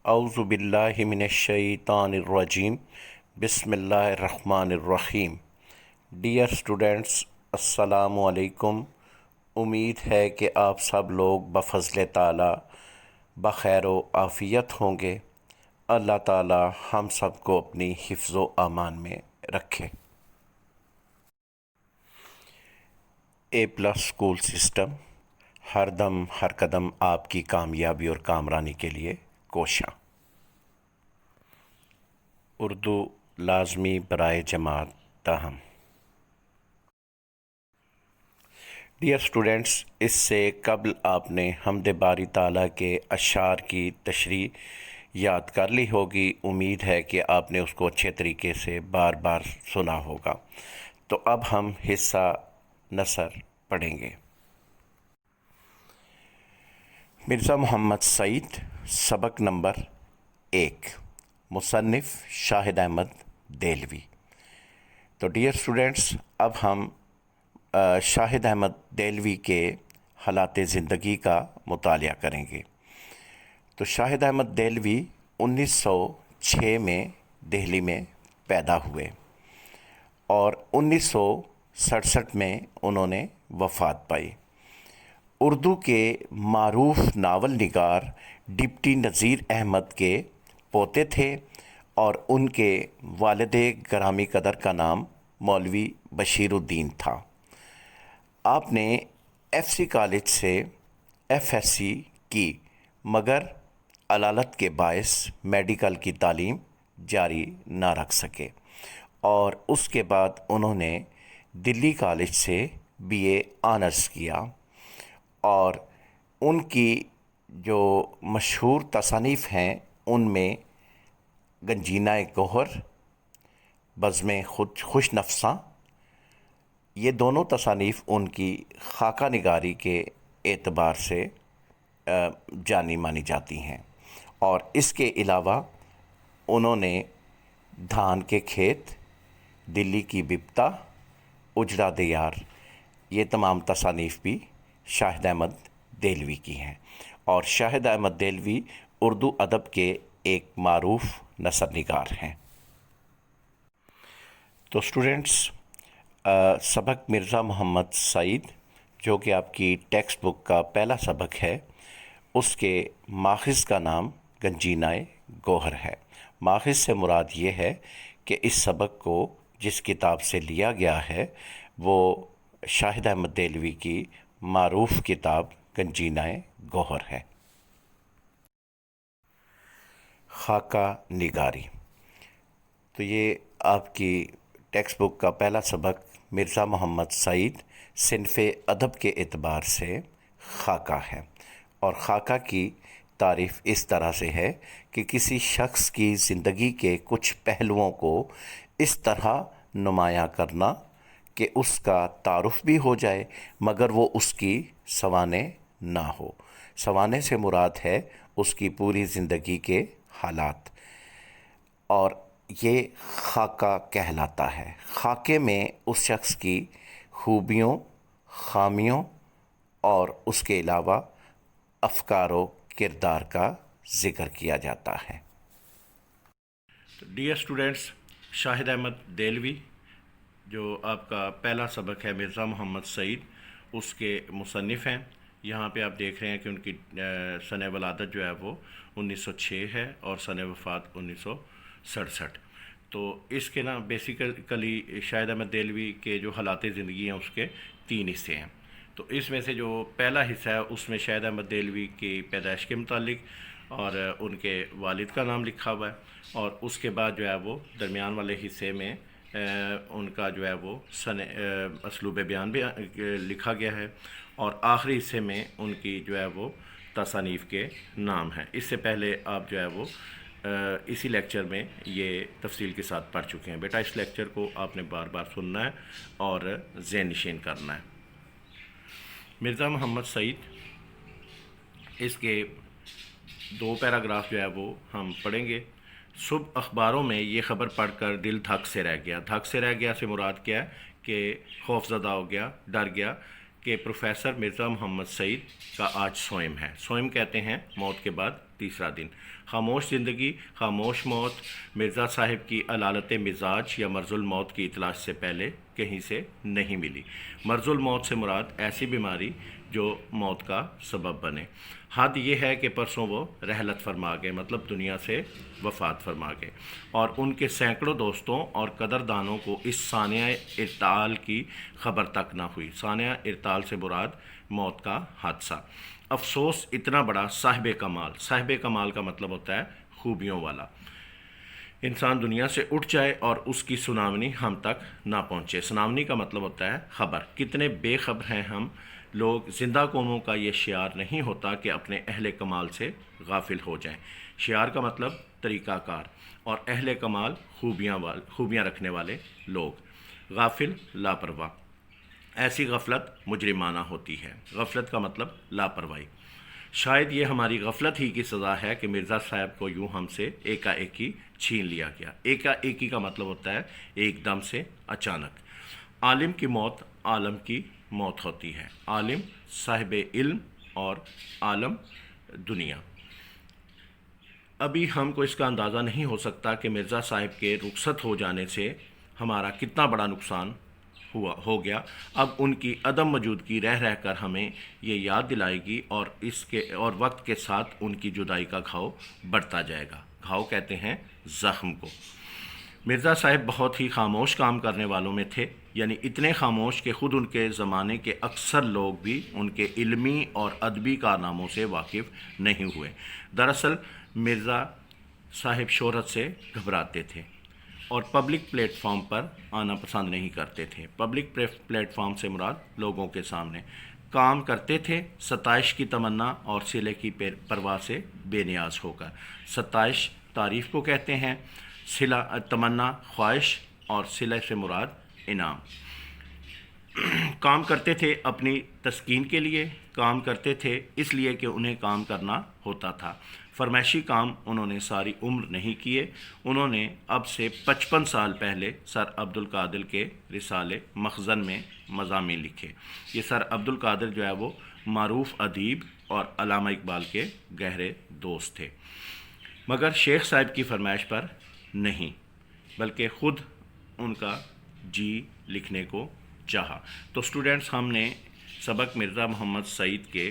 اعوذ باللہ من الشیطان الرجیم بسم اللہ الرحمن الرحیم۔ ڈیئر اسٹوڈنٹس، السلام علیکم۔ امید ہے کہ آپ سب لوگ بفضل تعالی بخیر و عافیت ہوں گے۔ اللہ تعالی ہم سب کو اپنی حفظ و امان میں رکھے۔ اے پلس اسکول سسٹم ہر دم ہر قدم آپ کی کامیابی اور کامرانی کے لیے کوشاں۔ اردو لازمی برائے جماعت تاہم۔ ڈیئر اسٹوڈنٹس، اس سے قبل آپ نے حمد باری تعالیٰ کے اشعار کی تشریح یاد کر لی ہوگی۔ امید ہے کہ آپ نے اس کو اچھے طریقے سے بار بار سنا ہوگا۔ تو اب ہم حصہ نثر پڑھیں گے۔ مرزا محمد سعید، سبق نمبر 1، مصنف شاہد احمد دہلوی۔ تو ڈیئر اسٹوڈنٹس، اب ہم شاہد احمد دہلوی کے حالات زندگی کا مطالعہ کریں گے۔ تو شاہد احمد دہلوی 1906 میں دہلی میں پیدا ہوئے اور 1967 میں انہوں نے وفات پائی۔ اردو کے معروف ناول نگار ڈپٹی نذیر احمد کے پوتے تھے اور ان کے والد گرامی قدر کا نام مولوی بشیر الدین تھا۔ آپ نے ایف سی کالج سے ایف ایس سی کی، مگر علالت کے باعث میڈیکل کی تعلیم جاری نہ رکھ سکے اور اس کے بعد انہوں نے دلی کالج سے بی اے آنرس کیا اور ان کی جو مشہور تصانیف ہیں ان میں گنجینہ گوہر، بزم خوش نفساں، یہ دونوں تصانیف ان کی خاکہ نگاری کے اعتبار سے جانی مانی جاتی ہیں۔ اور اس کے علاوہ انہوں نے دھان کے کھیت، دلی کی بپتا، اجڑا دیار، یہ تمام تصانیف بھی شاہد احمد دہلوی کی ہیں۔ اور شاہد احمد دہلوی اردو ادب کے ایک معروف نثر نگار ہیں۔ تو اسٹوڈنٹس، سبق مرزا محمد سعید جو کہ آپ کی ٹیکسٹ بک کا پہلا سبق ہے، اس کے ماخذ کا نام گنجینہ گوہر ہے۔ ماخذ سے مراد یہ ہے کہ اس سبق کو جس کتاب سے لیا گیا ہے وہ شاہد احمد دہلوی کی معروف کتاب گنجینہ گوہر ہے۔ خاکہ نگاری، تو یہ آپ کی ٹیکسٹ بک کا پہلا سبق مرزا محمد سعید صنف ادب کے اعتبار سے خاکہ ہے۔ اور خاکہ کی تعریف اس طرح سے ہے کہ کسی شخص کی زندگی کے کچھ پہلوؤں کو اس طرح نمایاں کرنا کہ اس کا تعارف بھی ہو جائے مگر وہ اس کی سوانح نہ ہو۔ سوانح سے مراد ہے اس کی پوری زندگی کے حالات، اور یہ خاکہ کہلاتا ہے۔ خاکے میں اس شخص کی خوبیوں، خامیوں اور اس کے علاوہ افکار و کردار کا ذکر کیا جاتا ہے۔ ڈیئر اسٹوڈنٹس، شاہد احمد دہلوی جو آپ کا پہلا سبق ہے مرزا محمد سعید، اس کے مصنف ہیں۔ یہاں پہ آپ دیکھ رہے ہیں کہ ان کی سنِ ولادت جو ہے وہ 1906 ہے اور سنِ وفات 1967۔ تو اس کے نا بیسیکلی شاہد احمد دہلوی کے جو حالات زندگی ہیں اس کے 3 حصے ہیں۔ تو اس میں سے جو پہلا حصہ ہے اس میں شاہد احمد دہلوی کی پیدائش کے متعلق اور ان کے والد کا نام لکھا ہوا ہے، اور اس کے بعد جو ہے وہ درمیان والے حصے میں ان کا جو ہے وہ اسلوب بیان بھی لکھا گیا ہے، اور آخری حصے میں ان کی جو ہے وہ تصانیف کے نام ہیں۔ اس سے پہلے آپ جو ہے وہ اسی لیکچر میں یہ تفصیل کے ساتھ پڑھ چکے ہیں۔ بیٹا اس لیکچر کو آپ نے بار بار سننا ہے اور ذہن نشین کرنا ہے۔ مرزا محمد سعید، اس کے 2 پیراگراف جو ہے وہ ہم پڑھیں گے۔ صبح اخباروں میں یہ خبر پڑھ کر دل دھک سے رہ گیا۔ دھک سے رہ گیا سے مراد کیا ہے کہ خوف زدہ ہو گیا، ڈر گیا کہ پروفیسر مرزا محمد سعید کا آج سوئم ہے. سوئم کہتے ہیں موت کے بعد تیسرا دن. خاموش زندگی خاموش موت. مرزا صاحب کی علالت مزاج یا مرض الموت کی اطلاع سے پہلے کہیں سے نہیں ملی. مرض الموت سے مراد ایسی بیماری جو موت کا سبب بنے. حد یہ ہے کہ پرسوں وہ رحلت فرما گئے، مطلب دنیا سے وفات فرما گئے، اور ان کے سینکڑوں دوستوں اور قدردانوں کو اس سانحہ ارتعال کی خبر تک نہ ہوئی. سانحہ ارتعال سے مراد موت کا حادثہ. افسوس اتنا بڑا صاحب کمال. صاحب کمال کا مطلب ہوتا ہے خوبیوں والا. انسان دنیا سے اٹھ جائے اور اس کی سناونی ہم تک نہ پہنچے. سناونی کا مطلب ہوتا ہے خبر. کتنے بے خبر ہیں ہم لوگ. زندہ قوموں کا یہ شعار نہیں ہوتا کہ اپنے اہل کمال سے غافل ہو جائیں. شعار کا مطلب طریقہ کار، اور اہل کمال خوبیاں رکھنے والے لوگ. غافل لاپرواہ. ایسی غفلت مجرمانہ ہوتی ہے. غفلت کا مطلب لاپرواہی. شاید یہ ہماری غفلت ہی کی سزا ہے کہ مرزا صاحب کو یوں ہم سے ایکا ایکی چھین لیا گیا. ایکا ایکی کا مطلب ہوتا ہے ایک دم سے، اچانک. عالم کی موت عالم کی موت ہوتی ہے. عالم صاحب علم اور عالم دنیا. ابھی ہم کو اس کا اندازہ نہیں ہو سکتا کہ مرزا صاحب کے رخصت ہو جانے سے ہمارا کتنا بڑا نقصان ہو گیا. اب ان کی عدم موجودگی رہ رہ کر ہمیں یہ یاد دلائے گی، اور وقت کے ساتھ ان کی جدائی کا گھاؤ بڑھتا جائے گا. گھاؤ کہتے ہیں زخم کو. مرزا صاحب بہت ہی خاموش کام کرنے والوں میں تھے، یعنی اتنے خاموش کہ خود ان کے زمانے کے اکثر لوگ بھی ان کے علمی اور ادبی کارناموں سے واقف نہیں ہوئے. دراصل مرزا صاحب شہرت سے گھبراتے تھے اور پبلک پلیٹ فارم پر آنا پسند نہیں کرتے تھے. پبلک پلیٹ فارم سے مراد لوگوں کے سامنے. کام کرتے تھے ستائش کی تمنا اور صلے کی پرواہ سے بے نیاز ہو کر. ستائش تعریف کو کہتے ہیں، صلہ تمنا خواہش، اور صلہ سے مراد انعام. کام کرتے تھے اپنی تسکین کے لیے. کام کرتے تھے اس لیے کہ انہیں کام کرنا ہوتا تھا. فرمائشی کام انہوں نے ساری عمر نہیں کیے. انہوں نے اب سے 55 سال پہلے سر عبد القادر کے رسالے مخزن میں مضامین لکھے. یہ سر عبد القادر جو ہے وہ معروف ادیب اور علامہ اقبال کے گہرے دوست تھے، مگر شیخ صاحب کی فرمائش پر نہیں، بلکہ خود ان کا جی لکھنے کو چاہا. تو اسٹوڈنٹس، ہم نے سبق مرزا محمد سعید کے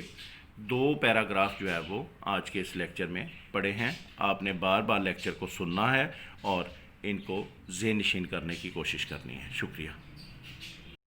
2 پیراگراف جو ہے وہ آج کے اس لیکچر میں پڑھے ہیں. آپ نے بار بار لیکچر کو سننا ہے اور ان کو ذہن نشین کرنے کی کوشش کرنی ہے. شکریہ.